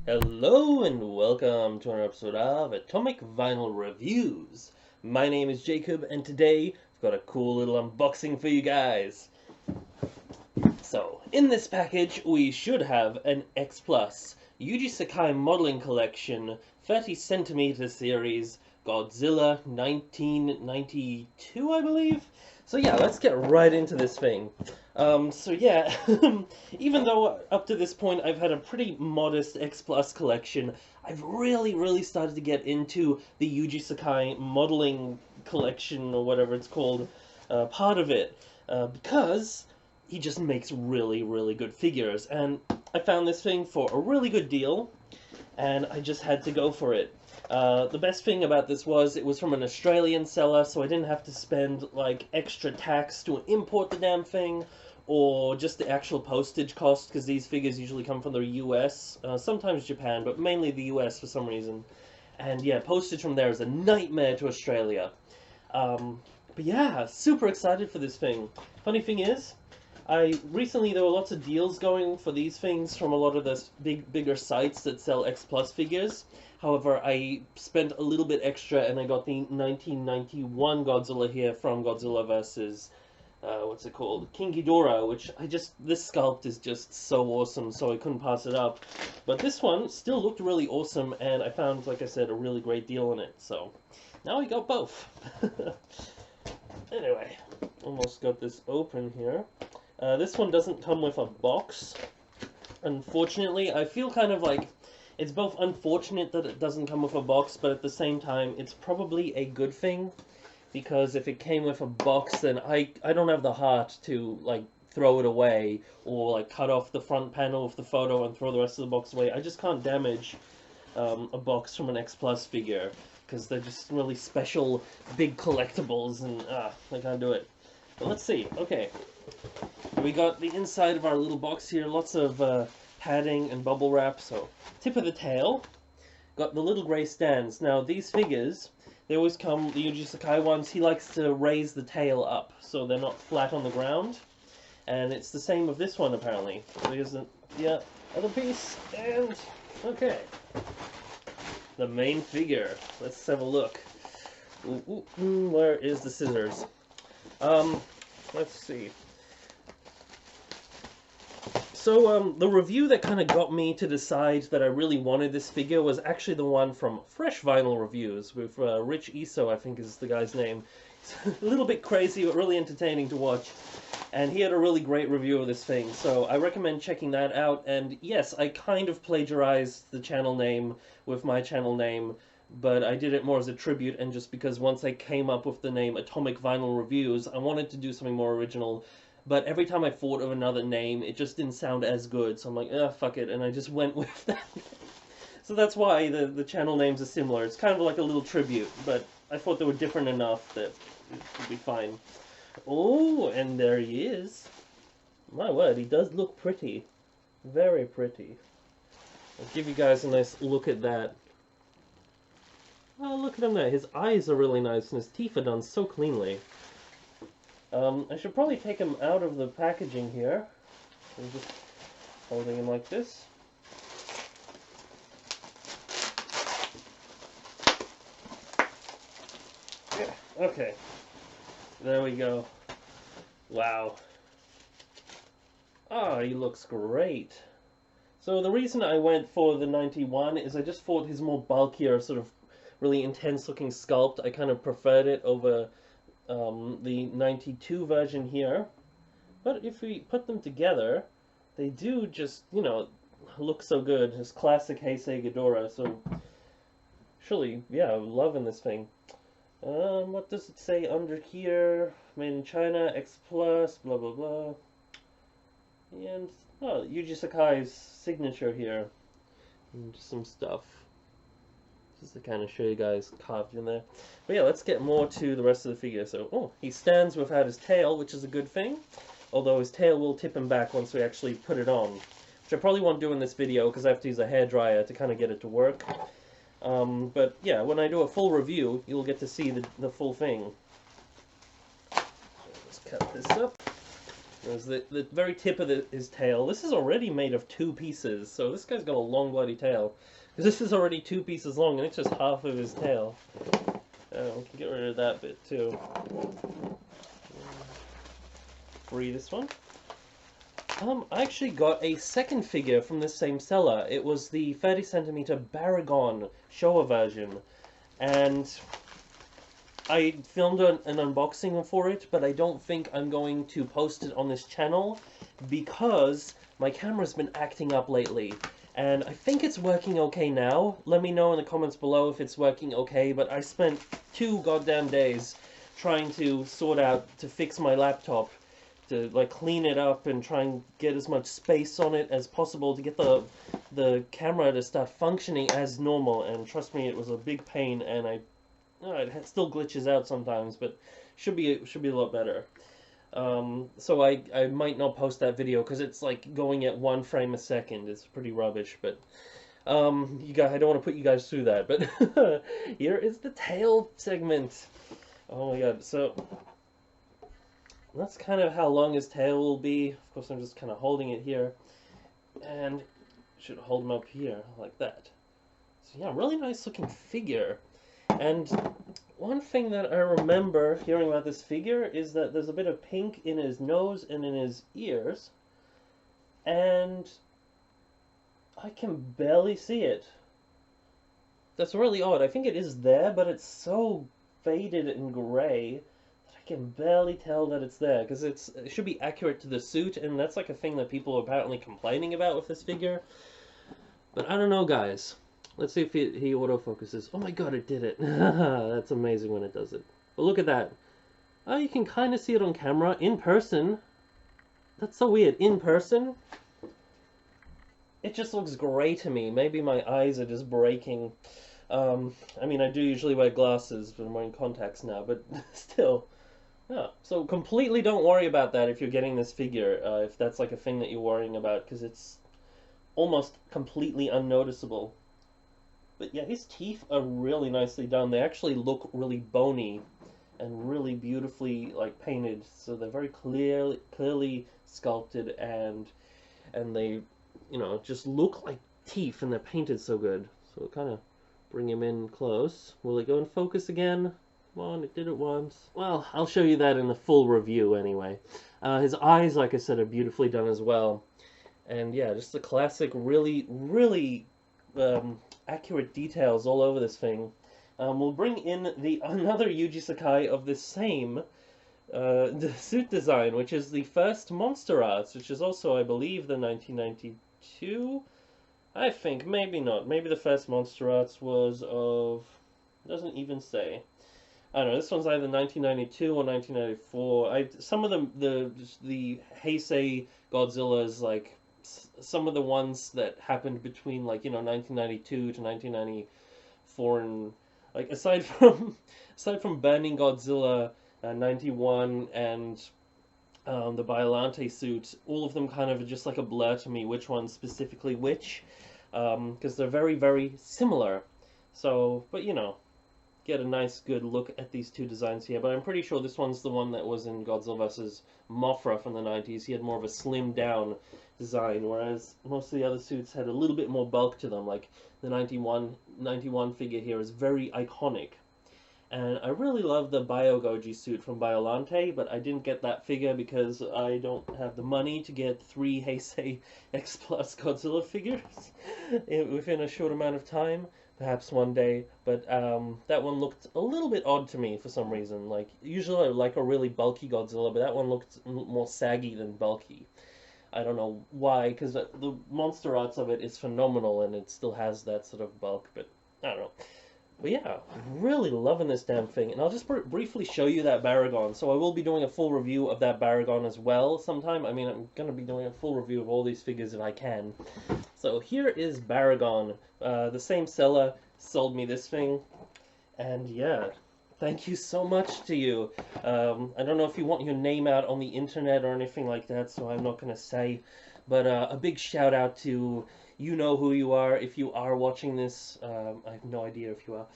Hello and welcome to another episode of Atomic Vinyl Reviews. My name is Jacob and today I've got a cool little unboxing for you guys. So, in this package we should have an X Plus Yuji Sakai modeling collection 30cm series Godzilla 1992, I believe. So yeah, let's get right into this thing. Even though up to this point I've had a pretty modest X Plus collection, I've really started to get into the Yuji Sakai modeling collection, or whatever it's called, part of it, because he just makes really good figures, and I found this thing for a really good deal, and I just had to go for it. The best thing about this was it was from an Australian seller, so I didn't have to spend like extra tax to import the damn thing, or just the actual postage cost, because these figures usually come from the US, sometimes Japan, but mainly the US for some reason. And yeah, postage from there is a nightmare to Australia. But yeah, super excited for this thing. Funny thing is, there were lots of deals going for these things from a lot of the bigger sites that sell X Plus figures. However, I spent a little bit extra and I got the 1991 Godzilla here from Godzilla vs. What's it called? King Ghidorah, which this sculpt is just so awesome, so I couldn't pass it up. But this one still looked really awesome, and I found, like I said, a really great deal on it. So now I got both. Anyway, almost got this open here. This one doesn't come with a box, unfortunately. I feel kind of like it's both unfortunate that it doesn't come with a box, but at the same time, it's probably a good thing, because if it came with a box, then I don't have the heart to, like, throw it away, or, like, cut off the front panel of the photo and throw the rest of the box away. I just can't damage a box from an X Plus figure, because they're just really special, big collectibles, and I can't do it. But let's see. Okay. We got the inside of our little box here, lots of padding and bubble wrap. So, tip of the tail, got the little gray stands. Now, these figures, they always come, the Yuji Sakai ones, he likes to raise the tail up, so they're not flat on the ground. And it's the same with this one, apparently. There's the other piece, and, okay. The main figure. Let's have a look. Where is the scissors? Let's see. So, the review that kind of got me to decide that I really wanted this figure was actually the one from Fresh Vinyl Reviews, with Rich Iso, I think is the guy's name. It's a little bit crazy, but really entertaining to watch. And he had a really great review of this thing, so I recommend checking that out. And yes, I kind of plagiarized the channel name with my channel name, but I did it more as a tribute, and just because once I came up with the name Atomic Vinyl Reviews, I wanted to do something more original. But every time I thought of another name, it just didn't sound as good, so I'm like, fuck it, and I just went with that. So that's why the channel names are similar. It's kind of like a little tribute, but I thought they were different enough that it would be fine. Oh, and there he is. My word, he does look pretty. Very pretty. I'll give you guys a nice look at that. Oh, look at him there. His eyes are really nice, and his teeth are done so cleanly. I should probably take him out of the packaging here. I'm just holding him like this. Yeah, okay. There we go. Wow. Ah, he looks great. So the reason I went for the 91 is I just thought his more bulkier, sort of really intense looking sculpt, I kind of preferred it over the 92 version here. But if we put them together, they do just, look so good. Just classic Heisei Ghidorah, so surely, yeah, I'm loving this thing. What does it say under here? Made in China, X Plus, blah blah blah. And, Yuji Sakai's signature here. And just some stuff. Just to kind of show you guys carved in there. But yeah, let's get more to the rest of the figure. So, he stands without his tail, which is a good thing. Although his tail will tip him back once we actually put it on. Which I probably won't do in this video, because I have to use a hairdryer to kind of get it to work. But yeah, when I do a full review, you'll get to see the full thing. So let's cut this up. There's the very tip of his tail. This is already made of 2 pieces, so this guy's got a long bloody tail. Because this is already 2 pieces long, and it's just half of his tail. We can get rid of that bit too. Free this one. I actually got a second figure from this same seller. It was the 30cm Baragon Showa version, and I filmed an unboxing for it, but I don't think I'm going to post it on this channel because my camera's been acting up lately. And I think it's working okay now. Let me know in the comments below if it's working okay, but I spent 2 goddamn days trying to fix my laptop, to like clean it up and try and get as much space on it as possible to get the camera to start functioning as normal. And trust me, it was a big pain, and it still glitches out sometimes, but should be a lot better. So I might not post that video because it's like going at 1 frame a second. It's pretty rubbish, but I don't want to put you guys through that. But here is the tail segment. Oh my god! So that's kind of how long his tail will be. Of course, I'm just kind of holding it here, and should hold him up here like that. So yeah, really nice looking figure. And one thing that I remember hearing about this figure is that there's a bit of pink in his nose and in his ears, and I can barely see it. That's really odd. I think it is there, but it's so faded and gray that I can barely tell that it's there, because it should be accurate to the suit, and that's like a thing that people are apparently complaining about with this figure. But I don't know, guys. Let's see if he autofocuses. Oh my god, it did it. That's amazing when it does it. But look at that. Oh, you can kind of see it on camera. In person. That's so weird. In person, it just looks gray to me. Maybe my eyes are just breaking. I mean, I do usually wear glasses, but I'm wearing contacts now. But still. Yeah. So completely don't worry about that if you're getting this figure. If that's like a thing that you're worrying about. Because it's almost completely unnoticeable. But yeah, his teeth are really nicely done. They actually look really bony and really beautifully like painted. So they're very clearly sculpted, and they, just look like teeth, and they're painted so good. So we'll kind of bring him in close. Will it go in focus again? Come on, it did it once. Well, I'll show you that in the full review anyway. His eyes, like I said, are beautifully done as well. And yeah, just the classic, really accurate details all over this thing. We'll bring in another Yuji Sakai of the same suit design, which is the first Monster Arts, which is also, I believe, the 1992. I think, maybe not. Maybe the first Monster Arts was of... doesn't even say. I don't know. This one's either 1992 or 1994. Some of the Heisei Godzillas, like some of the ones that happened between 1992 to 1994, and like aside from Burning Godzilla 91 and the Biollante suit, all of them kind of are just like a blur to me which one's specifically which, because they're very similar. So, but get a nice good look at these 2 designs here. But I'm pretty sure this one's the one that was in Godzilla vs. Mothra from the 90s. He had more of a slimmed down design, whereas most of the other suits had a little bit more bulk to them. Like the 91 figure here is very iconic. And I really love the Biogoji suit from Biollante, but I didn't get that figure because I don't have the money to get 3 Heisei X Plus Godzilla figures within a short amount of time. Perhaps one day, but that one looked a little bit odd to me for some reason. Like, usually I like a really bulky Godzilla, but that one looked more saggy than bulky. I don't know why, because the Monster Arts of it is phenomenal, and it still has that sort of bulk, but I don't know. But yeah, I'm really loving this damn thing, and I'll just briefly show you that Baragon. So I will be doing a full review of that Baragon as well sometime. I mean, I'm going to be doing a full review of all these figures if I can. So here is Baragon. The same seller sold me this thing, and yeah, thank you so much to you. I don't know if you want your name out on the internet or anything like that, so I'm not going to say, But a big shout out to you know who you are if you are watching this. I have no idea if you are.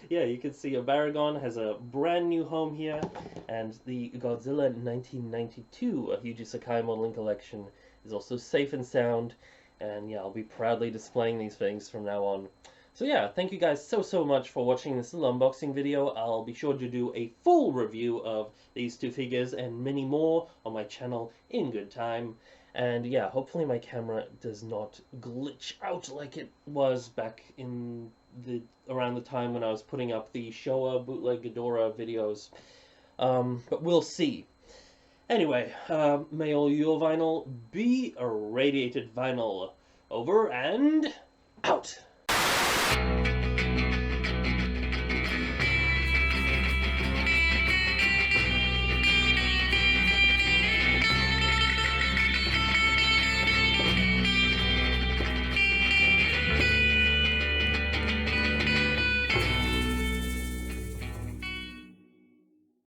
Yeah, you can see Baragon has a brand new home here, and the Godzilla 1992 Yuji Sakai modeling collection is also safe and sound. And yeah, I'll be proudly displaying these things from now on. So yeah, thank you guys so much for watching this little unboxing video. I'll be sure to do a full review of these two figures and many more on my channel in good time. And yeah, hopefully my camera does not glitch out like it was back in around the time when I was putting up the Showa bootleg Ghidorah videos. But we'll see. Anyway, may all your vinyl be a radiated vinyl. Over and out!